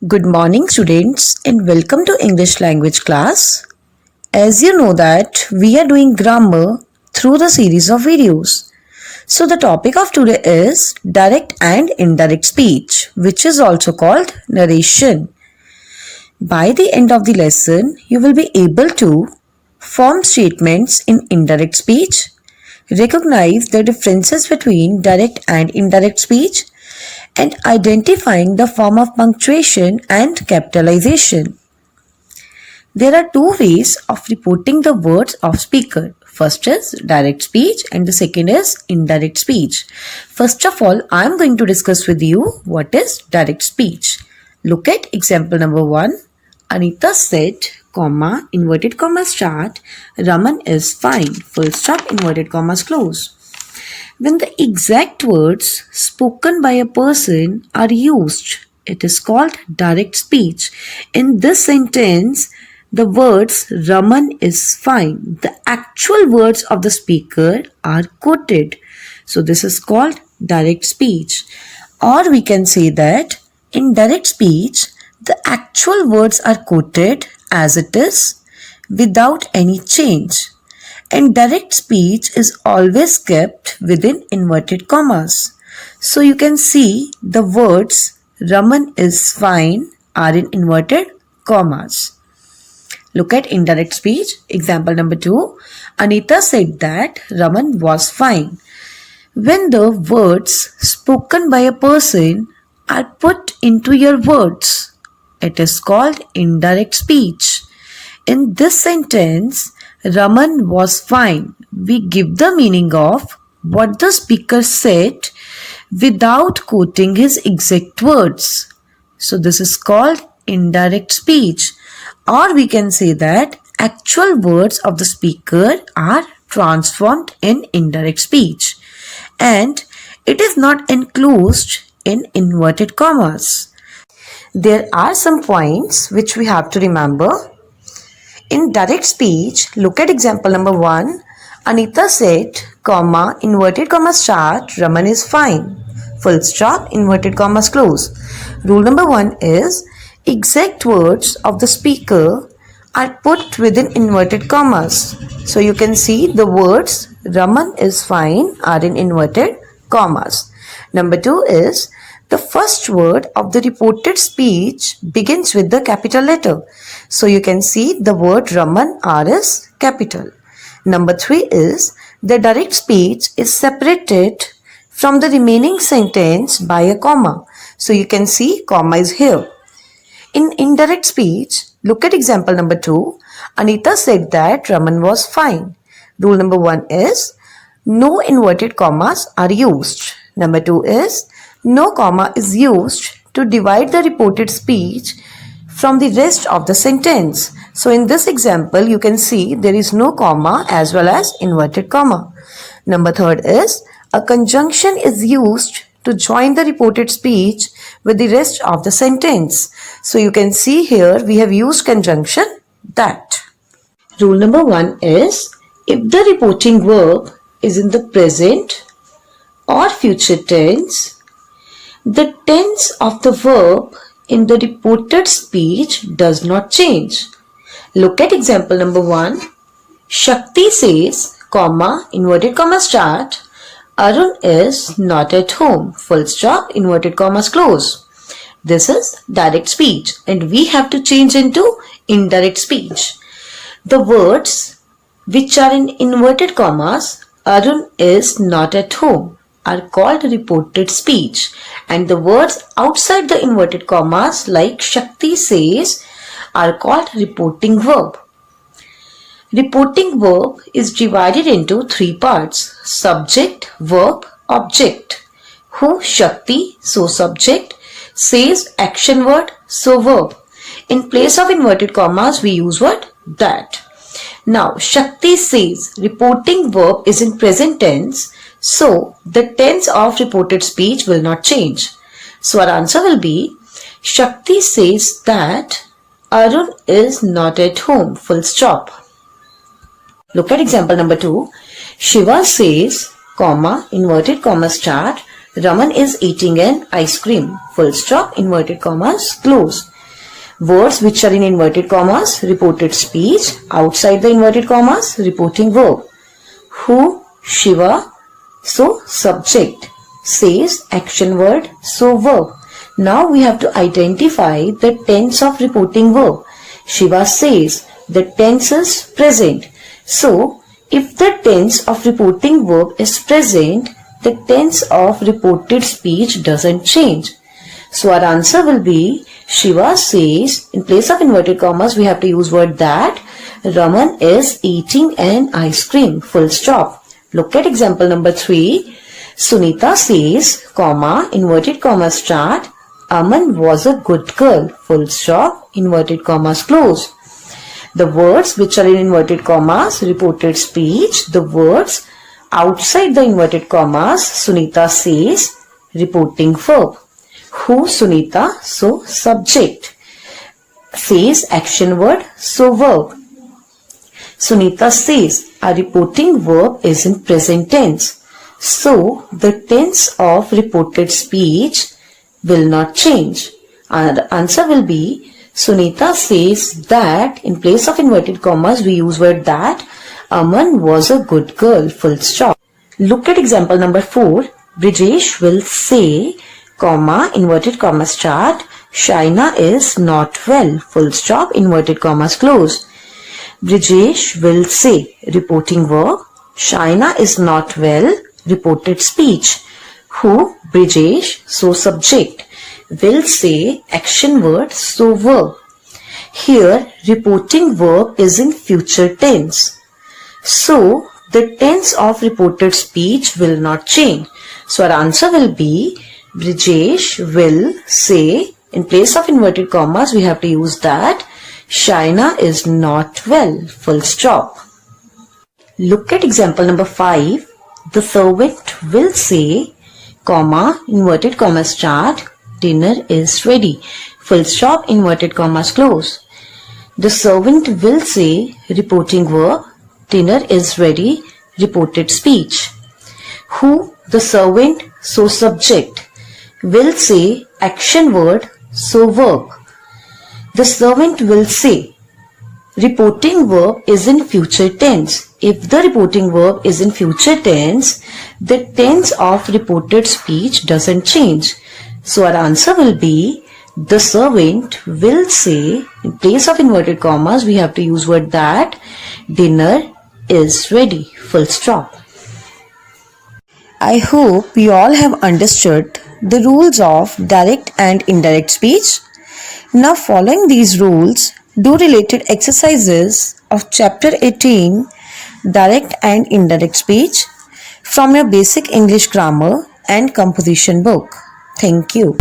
Good morning students and welcome to English language class. As you know that we are doing grammar through the series of videos. So the topic of today is direct and indirect speech, which is also called narration. By the end of the lesson, you will be able to form statements in indirect speech, recognize the differences between direct and indirect speech, and identifying the form of punctuation and capitalization. There are two ways of reporting the words of speaker. First is direct speech and the second is indirect speech. First of all, I am going to discuss with you what is direct speech. Look at example number 1. Anita said, comma, inverted commas start, Raman is fine, full stop, inverted commas close. When the exact words spoken by a person are used, it is called direct speech. In this sentence, the words Raman is fine, the actual words of the speaker are quoted. So this is called direct speech. Or we can say that in direct speech, the actual words are quoted as it is without any change. And direct speech is always kept within inverted commas. So you can see the words Raman is fine are in inverted commas. Look at indirect speech. Example number 2. Anita said that Raman was fine. When the words spoken by a person are put into your words, it is called indirect speech. In this sentence, Raman was fine. We give the meaning of what the speaker said without quoting his exact words. So this is called indirect speech. Or we can say that actual words of the speaker are transformed in indirect speech. And it is not enclosed in inverted commas. There are some points which we have to remember. In direct speech, look at example number 1. Anita said, comma, inverted comma start, Raman is fine. Full stop, inverted commas close. Rule number 1 is, exact words of the speaker are put within inverted commas. So you can see the words Raman is fine are in inverted commas. Number 2 is, the first word of the reported speech begins with the capital letter. So you can see the word Raman R is capital. Number 3 is, the direct speech is separated from the remaining sentence by a comma. So you can see comma is here. In indirect speech, look at example number 2. Anita said that Raman was fine. Rule number 1 is, no inverted commas are used. Number 2 is, no comma is used to divide the reported speech from the rest of the sentence. So in this example, you can see there is no comma as well as inverted comma. Number 3 is, a conjunction is used to join the reported speech with the rest of the sentence. So you can see here we have used conjunction that. Rule number 1 is, if the reporting verb is in the present or future tense, the tense of the verb in the reported speech does not change. Look at example number 1. Shakti says, comma, inverted comma start, Arun is not at home, full stop, inverted commas close. This is direct speech and we have to change into indirect speech. The words which are in inverted commas, Arun is not at home, are called reported speech, and the words outside the inverted commas like Shakti says are called reporting verb. Reporting verb is divided into 3 parts: subject, verb, object. Who? Shakti, so subject. Says, action word, so verb. In place of inverted commas we use what? That. Now Shakti says, reporting verb is in present tense, so the tense of reported speech will not change. So our answer will be, Shakti says that Arun is not at home, full stop. Look at example number 2. Shiva says, comma, inverted comma start, Raman is eating an ice cream. Full stop, inverted commas, close. Words which are in inverted commas, reported speech. Outside the inverted commas, reporting verb. Who, Shiva, so subject. Says, action word, so verb. Now we have to identify the tense of reporting verb. Shiva says, the tense is present. So, if the tense of reporting verb is present, the tense of reported speech doesn't change. So our answer will be Shiva says, in place of inverted commas, we have to use word that. Raman is eating an ice cream. Full stop. Look at example number 3. Sunita says, comma, inverted commas start. Aman was a good girl. Full stop. Inverted commas close. The words which are in inverted commas, reported speech. The words outside the inverted commas, Sunita says, reporting verb. Who, Sunita, so subject. Says, action word, so verb. Sunita says, a reporting verb is in present tense. So, the tense of reported speech will not change. Our answer will be, Sunita says that, in place of inverted commas, we use word that. Aman was a good girl, full stop. Look at example number 4. Brijesh will say, comma, inverted commas start. Shaina is not well, full stop, inverted commas close. Brijesh will say, reporting verb. Shaina is not well, reported speech. Who, Brijesh, so subject. Will say, action word, so verb. Here, reporting verb is in future tense. So, the tense of reported speech will not change. So, our answer will be, Brijesh will say, in place of inverted commas, we have to use that. Shaina is not well, full stop. Look at example number 5. The servant will say, comma, inverted commas start. Dinner is ready. Full stop, inverted commas close. The servant will say, reporting verb. Dinner is ready, reported speech. Who, the servant, so subject. Will say, action word, so verb. The servant will say. Reporting verb is in future tense. If the reporting verb is in future tense, the tense of reported speech doesn't change. So our answer will be, the servant will say, in place of inverted commas, we have to use word that. Dinner is ready, full stop. I hope you all have understood the rules of direct and indirect speech. Now following these rules, do related exercises of chapter 18, direct and indirect speech, from your basic English grammar and composition book. Thank you.